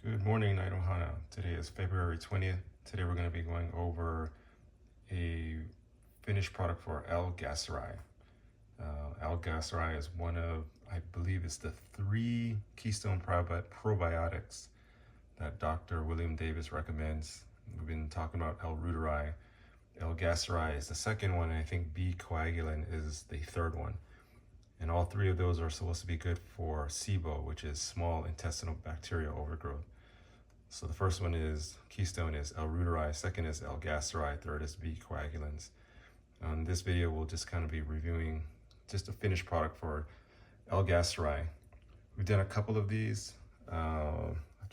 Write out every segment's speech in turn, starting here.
Good morning, Night Ohana. Today is February 20th. Today we're going to be going over a finished product for L.Gasseri. L.Gasseri is one of, I believe it's the 3 keystone probiotics that Dr. William Davis recommends. We've been talking about L-Reuteri. L.Gasseri is the second one, and I think B-coagulant is the third one. And all 3 of those are supposed to be good for SIBO, which is small intestinal bacterial overgrowth. So the first one is keystone is L-Reuteri, second is L-Gasseri, third is B-coagulants. On this video, we'll just kind of be reviewing just a finished product for L-Gasseri. We've done a couple of these.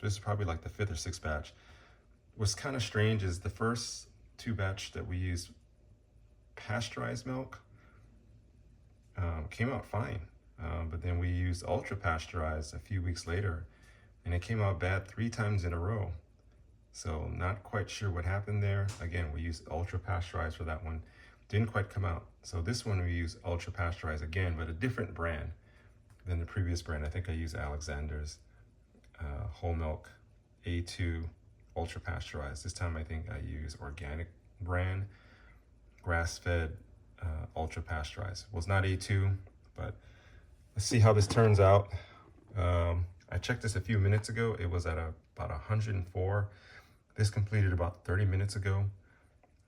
This is probably like the 5th or 6th batch. What's kind of strange is the first 2 batch that we used pasteurized milk came out fine. But then we used ultra-pasteurized a few weeks later, and it came out bad 3 times in a row. So not quite sure what happened there. Again, we used ultra-pasteurized for that one. Didn't quite come out. So this one we used ultra-pasteurized again, but a different brand than the previous brand. I think I used Alexander's whole milk A2 ultra-pasteurized. This time I think I used organic brand grass fed ultra-pasteurized. Well, it's not A2, but let's see how this turns out. I checked this a few minutes ago. It was at about 104. This completed about 30 minutes ago,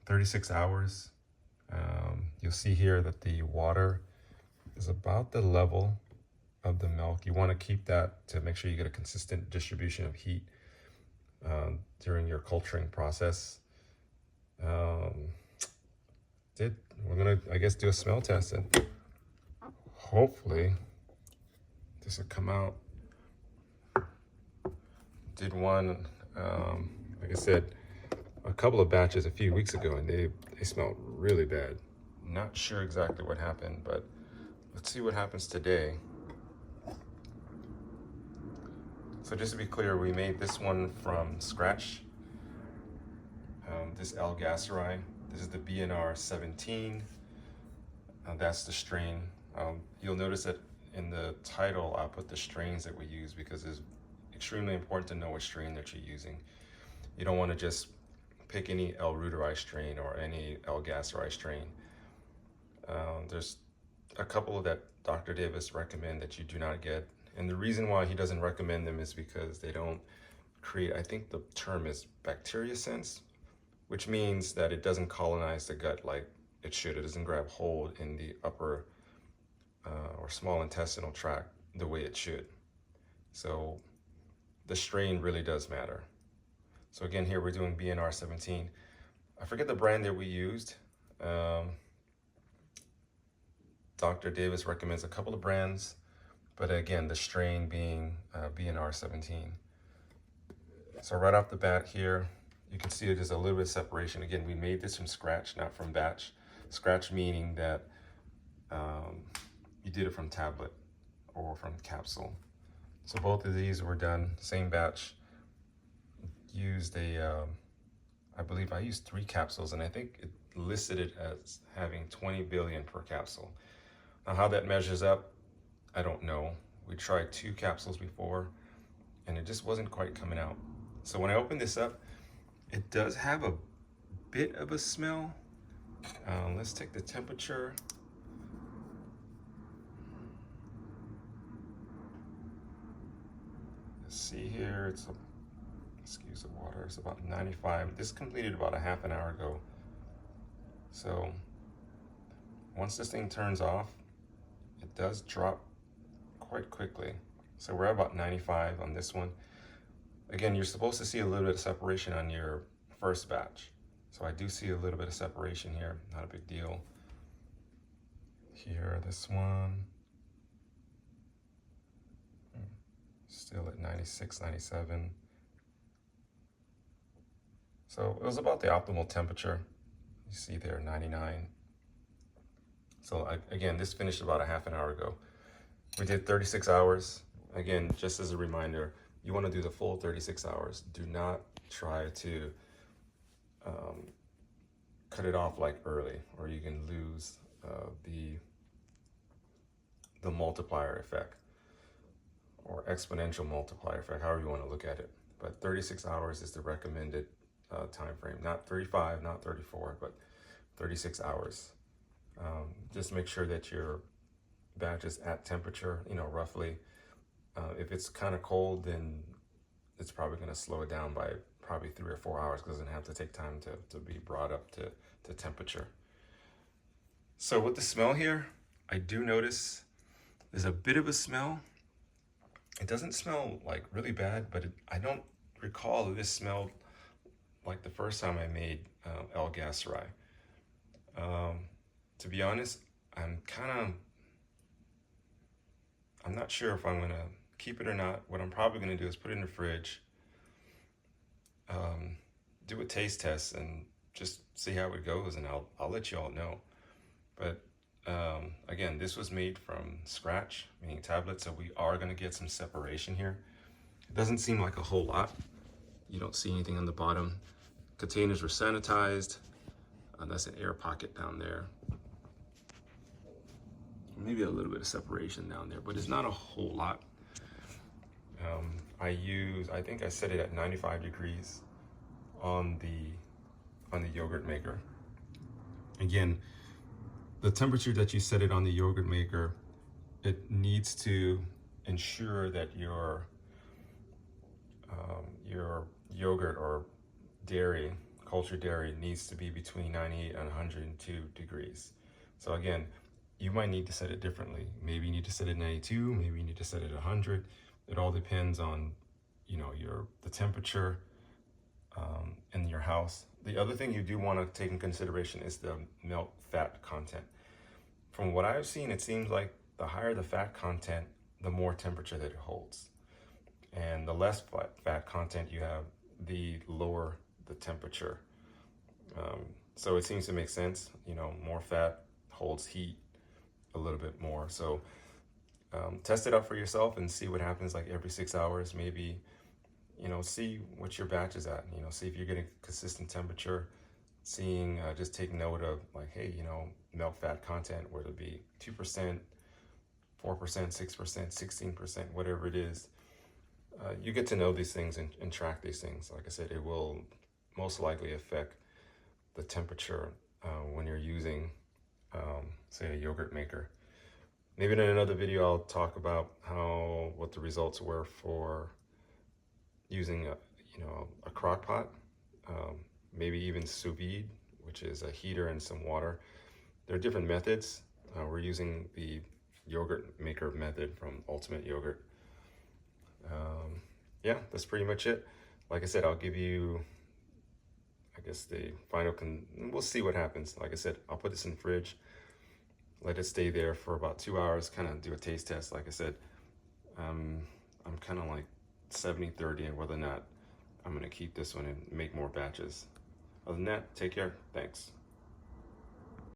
36 hours. You'll see here that the water is about the level of the milk. You want to keep that to make sure you get a consistent distribution of heat during your culturing process. We're gonna, I guess, do a smell test, and hopefully this will come out. Did one, like I said, a couple of batches a few weeks ago, and they smelled really bad. Not sure exactly what happened, but let's see what happens today. So just to be clear, we made this one from scratch. This L.Gasseri, this is the BNR17. That's the strain. You'll notice that in the title, I'll put the strains that we use because it's extremely important to know what strain that you're using. You don't want to just pick any L-Reuteri strain or any L-Gasseri strain. There's a couple that Dr. Davis recommend that you do not get. And the reason why he doesn't recommend them is because they don't create, I think the term is bacteriocins, which means that it doesn't colonize the gut like it should. It doesn't grab hold in the upper or small intestinal tract the way it should. So the strain really does matter. So again, here we're doing BNR17. I forget the brand that we used. Dr. Davis recommends a couple of brands, but again, the strain being BNR17. So right off the bat here, you can see there's a little bit of separation. Again, we made this from scratch, not from batch. Scratch meaning that you did it from tablet or from capsule. So both of these were done, same batch. Used I believe I used 3 capsules, and I think it listed it as having 20 billion per capsule. Now how that measures up, I don't know. We tried 2 capsules before, and it just wasn't quite coming out. So when I open this up, it does have a bit of a smell. Let's take the temperature. Let's see here, it's excuse the water, it's about 95. This completed about a half an hour ago. So once this thing turns off, it does drop quite quickly. So we're at about 95 on this one. Again, you're supposed to see a little bit of separation on your first batch. So I do see a little bit of separation here, not a big deal. Here, this one, still at 96, 97. So it was about the optimal temperature. You see there, 99. So again, this finished about a half an hour ago. We did 36 hours. Again, just as a reminder, you want to do the full 36 hours. Do not try to cut it off like early, or you can lose the multiplier effect or exponential multiplier effect, however you want to look at it. but 36 hours is the recommended time frame. Not 35, not 34, but 36 hours. Just make sure that your batch is at temperature, you know, roughly. If it's kind of cold, then it's probably going to slow it down by probably 3 or 4 hours because it doesn't have to take time to be brought up to temperature. So with the smell here, I do notice there's a bit of a smell. It doesn't smell like really bad, but I don't recall that this smelled like the first time I made L.Gasseri. To be honest, I'm not sure if I'm gonna keep it or not. What I'm probably gonna do is put it in the fridge, do a taste test, and just see how it goes, and I'll let you all know. But again, this was made from scratch, meaning tablets, so we are gonna get some separation here. It doesn't seem like a whole lot. You don't see anything on the bottom. Containers were sanitized. That's an air pocket down there. Maybe a little bit of separation down there, but it's not a whole lot. I think I set it at 95 degrees on the yogurt maker. Again, the temperature that you set it on the yogurt maker, it needs to ensure that your yogurt or dairy, cultured dairy, needs to be between 98 and 102 degrees. So again, you might need to set it differently. Maybe you need to set it at 92, maybe you need to set it at 100. It all depends on, you know, the temperature in your house. The other thing you do want to take in consideration is the milk fat content. From what I've seen, it seems like the higher the fat content, the more temperature that it holds. And the less fat content you have, the lower the temperature. So it seems to make sense. You know, more fat holds heat a little bit more. So test it out for yourself and see what happens, like every 6 hours. Maybe, you know, see what your batch is at. You know, see if you're getting consistent temperature. Seeing, just take note of, like, hey, you know, milk fat content, whether it be 2%, 4%, 6%, 16%, whatever it is. You get to know these things and track these things. Like I said, it will most likely affect the temperature when you're using, say, a yogurt maker. Maybe in another video I'll talk about what the results were for using a crock pot, maybe even sous vide, which is a heater and some water. There are different methods. We're using the yogurt maker method from Ultimate Yogurt. Yeah, that's pretty much it. Like I said, I'll give you, I guess, the final, we'll see what happens. Like I said, I'll put this in the fridge, let it stay there for about 2 hours, kind of do a taste test. Like I said, I'm kind of like 70-30 and whether or not I'm gonna keep this one and make more batches. Other than that, take care, thanks.